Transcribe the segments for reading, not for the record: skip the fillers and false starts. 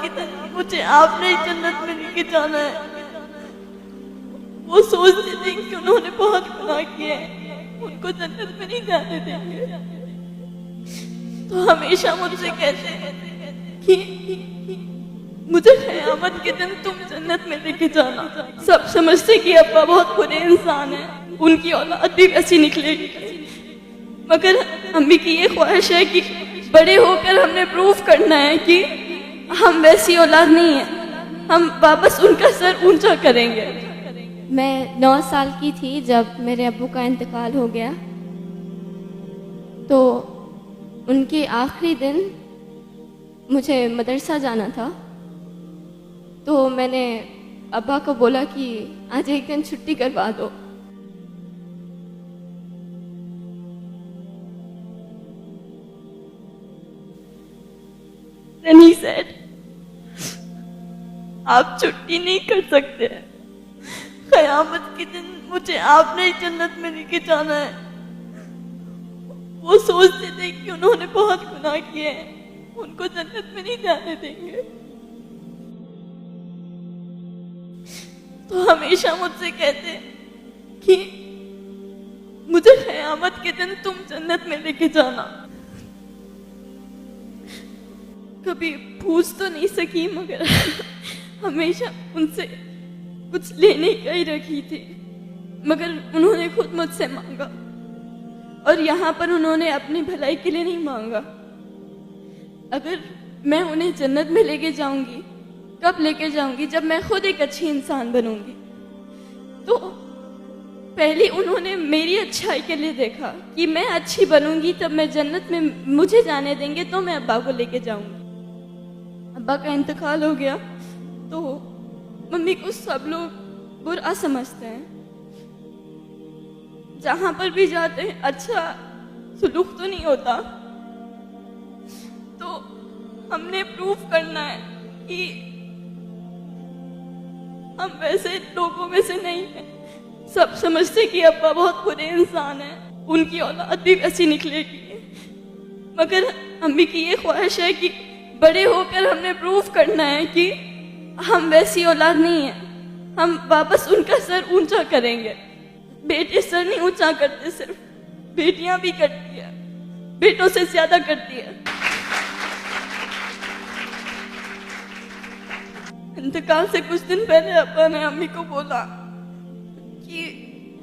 की तरह मुझे आपने ही जन्नत में लेके जाना है। वो सोचते थे कि उन्होंने बहुत गुनाह किए हैं, उनको जन्नत में नहीं जाने देंगे, तो हमेशा मुझसे कहते हैं कि मुझे क़यामत के दिन तुम जन्नत में लेके जाना। सब समझते कि अब्बा बहुत बुरे इंसान है, उनकी औलाद भी वैसी निकलेगी, मगर अम्मी की ये ख्वाहिश है कि बड़े होकर हमने प्रूफ करना है कि हम वैसी औलाद नहीं है, हम वापस उनका सर ऊंचा करेंगे। मैं 9 साल की थी जब मेरे अब्बू का इंतकाल हो गया, तो उनके आखिरी दिन मुझे मदरसा जाना था, तो मैंने अब्बा को बोला कि आज एक दिन छुट्टी करवा दो। And he said, आप छुट्टी नहीं कर सकते, क़यामत के दिन मुझे आपने ही जन्नत में लेके जाना है। वो सोचते थे कि उन्होंने बहुत गुनाह किए हैं, उनको जन्नत में नहीं जाने देंगे, तो हमेशा मुझसे कहते कि मुझे क़यामत के दिन तुम जन्नत में लेके जाना। कभी पूछ तो नहीं सकी, मगर हमेशा उनसे कुछ लेने का ही रखी थी, मगर उन्होंने खुद मुझसे मांगा, और यहाँ पर उन्होंने अपनी भलाई के लिए नहीं मांगा। अगर मैं उन्हें जन्नत में लेके जाऊंगी, कब लेके जाऊंगी? जब मैं खुद एक अच्छी इंसान बनूंगी। तो पहले उन्होंने मेरी अच्छाई के लिए देखा कि मैं अच्छी बनूंगी, तब मैं जन्नत में मुझे जाने देंगे, तो मैं अब्बा को लेके जाऊंगी। अब्बा का इंतकाल हो गया तो मम्मी को सब लोग बुरा समझते हैं, जहां पर भी जाते हैं अच्छा सुलूक तो नहीं होता, तो हमने प्रूफ करना है कि हम वैसे लोगों में से नहीं हैं। सब समझते कि अब्बा बहुत बुरे इंसान है, उनकी औलाद भी वैसी निकलेगी, मगर अम्मी की ये ख्वाहिश है कि बड़े होकर हमने प्रूफ करना है कि हम वैसी औलाद नहीं है, हम वापस उनका सर ऊंचा करेंगे। बेटे सर नहीं ऊंचा करते, सिर्फ बेटियां भी करती है, बेटों से ज्यादा करती है। इंतकाल से कुछ दिन पहले अब्बा ने अम्मी को बोला कि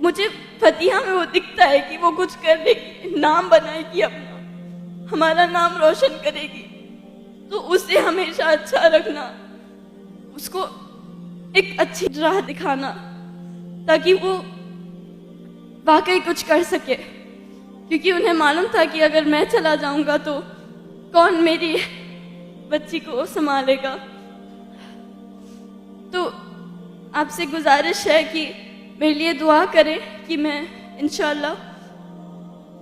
मुझे फतिहा में वो दिखता है कि वो कुछ करेगी, नाम बनाएगी अपना, हमारा नाम रोशन करेगी, तो उसे हमेशा अच्छा रखना, उसको एक अच्छी राह दिखाना, ताकि वो वाकई कुछ कर सके, क्योंकि उन्हें मालूम था कि अगर मैं चला जाऊंगा तो कौन मेरी बच्ची को संभालेगा। तो आपसे गुजारिश है कि मेरे लिए दुआ करें कि मैं इंशाल्लाह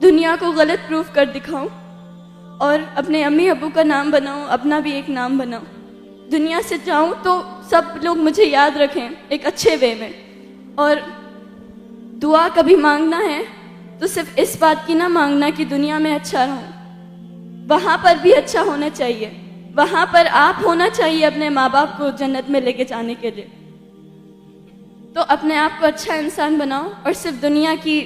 दुनिया को गलत प्रूफ कर दिखाऊं और अपने अम्मी अब्बू का नाम बनाऊं, अपना भी एक नाम बनाऊं, दुनिया से जाऊं तो सब लोग मुझे याद रखें एक अच्छे वे में। और दुआ कभी मांगना है तो सिर्फ इस बात की ना मांगना कि दुनिया में अच्छा रहूं, वहां पर भी अच्छा होना चाहिए, वहां पर आप होना चाहिए अपने माँ बाप को जन्नत में लेके जाने के लिए। तो अपने आप को अच्छा इंसान बनाओ और सिर्फ दुनिया की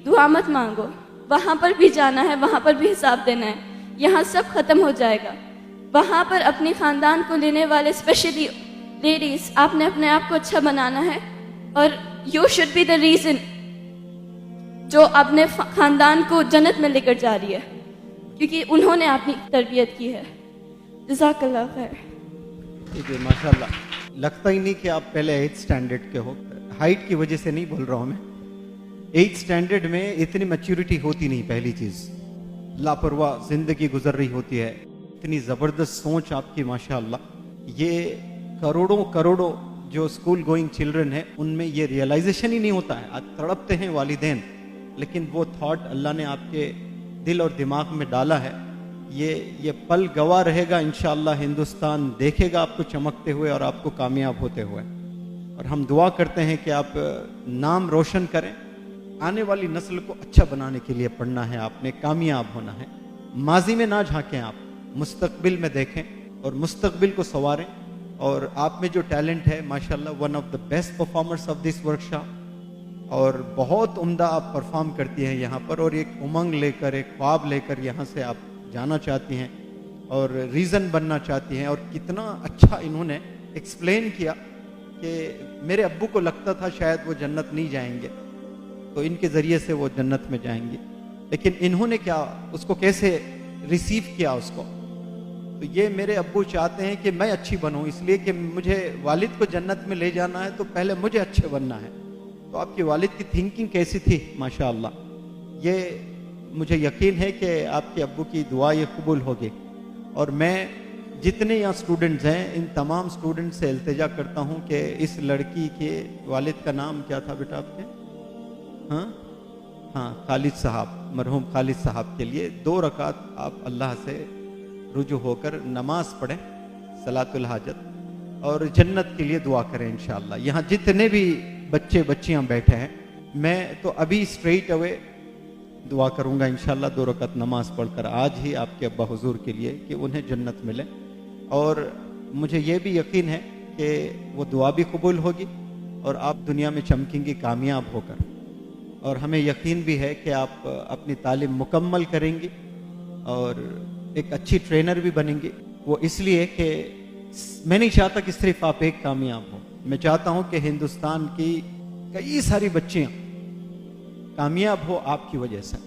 दुआ मत मांगो, वहां पर भी जाना है, वहां पर भी हिसाब देना है, यहाँ सब खत्म हो जाएगा। वहां पर अपने खानदान को लेने वाले स्पेशली लेडीज, आपने अपने आप को अच्छा बनाना है, और you should be the reason जो अपने खानदान को जन्नत में लेकर जा रही है, क्योंकि उन्होंने अपनी तरबियत की है। जज़ाकल्लाह खैर। ठीक है, माशाल्लाह। लगता ही नहीं कि आप पहले 8th स्टैंडर्ड के हो। हाइट की वजह से नहीं बोल रहा हूँ मैं, 8th स्टैंडर्ड में इतनी मैच्योरिटी होती नहीं। पहली चीज़, लापरवाह जिंदगी गुजर रही होती है, इतनी ज़बरदस्त सोच आपकी माशाल्लाह। ये करोड़ों करोड़ों जो स्कूल गोइंग चिल्ड्रन है उनमें ये रियलाइजेशन ही नहीं होता है। आज तड़पते हैं वालिदैन, लेकिन वो थॉट अल्लाह ने आपके दिल और दिमाग में डाला है, ये पल गवाह रहेगा इंशाअल्लाह। हिंदुस्तान देखेगा आपको चमकते हुए और आपको कामयाब होते हुए, और हम दुआ करते हैं कि आप नाम रोशन करें। आने वाली नस्ल को अच्छा बनाने के लिए पढ़ना है आपने, कामयाब होना है। माजी में ना झांकें आप, मुस्तकबिल में देखें और मुस्तकबिल को संवारें। और आप में जो टैलेंट है माशाल्लाह, one of the best performers of this workshop, और बहुत उम्दा आप परफॉर्म करती हैं यहाँ पर, और एक उमंग लेकर, एक ख्वाब लेकर यहाँ से आप जाना चाहती हैं और रीज़न बनना चाहती हैं। और कितना अच्छा इन्होंने एक्सप्लेन किया कि मेरे अब्बू को लगता था शायद वो जन्नत नहीं जाएंगे, तो इनके ज़रिए से वो जन्नत में जाएंगे, लेकिन इन्होंने क्या उसको कैसे रिसीव किया उसको। तो ये मेरे अब्बू चाहते हैं कि मैं अच्छी बनूं, इसलिए कि मुझे वालिद को जन्नत में ले जाना है तो पहले मुझे अच्छे बनना है। तो आपके वालिद की थिंकिंग कैसी थी माशाअल्लाह, ये मुझे यकीन है कि आपके अब्बू की दुआ ये कबूल होगी। और मैं जितने यहाँ स्टूडेंट्स हैं, इन तमाम स्टूडेंट्स से इल्तिजा करता हूँ कि इस लड़की के वालिद का नाम क्या था बेटा आपके? हाँ, खालिद साहब, मरहूम खालिद साहब के लिए 2 रकात आप अल्लाह से रुजू होकर नमाज पढ़ें, सलातुल हाजत, और जन्नत के लिए दुआ करें इंशाअल्लाह। यहाँ जितने भी बच्चे बच्चियाँ बैठे हैं, मैं तो अभी स्ट्रेट अवे दुआ करूँगा इंशाअल्लाह 2 रकात नमाज पढ़कर आज ही आपके अब्बा हुजूर के लिए कि उन्हें जन्नत मिले। और मुझे ये भी यकीन है कि वो दुआ भी कबूल होगी और आप दुनिया में चमकेंगी कामयाब होकर। और हमें यकीन भी है कि आप अपनी तालीम मुकम्मल करेंगी और एक अच्छी ट्रेनर भी बनेंगी। वो इसलिए कि मैं नहीं चाहता कि सिर्फ आप एक कामयाब हो, मैं चाहता हूं कि हिंदुस्तान की कई सारी बच्चियां कामयाब हो आपकी वजह से।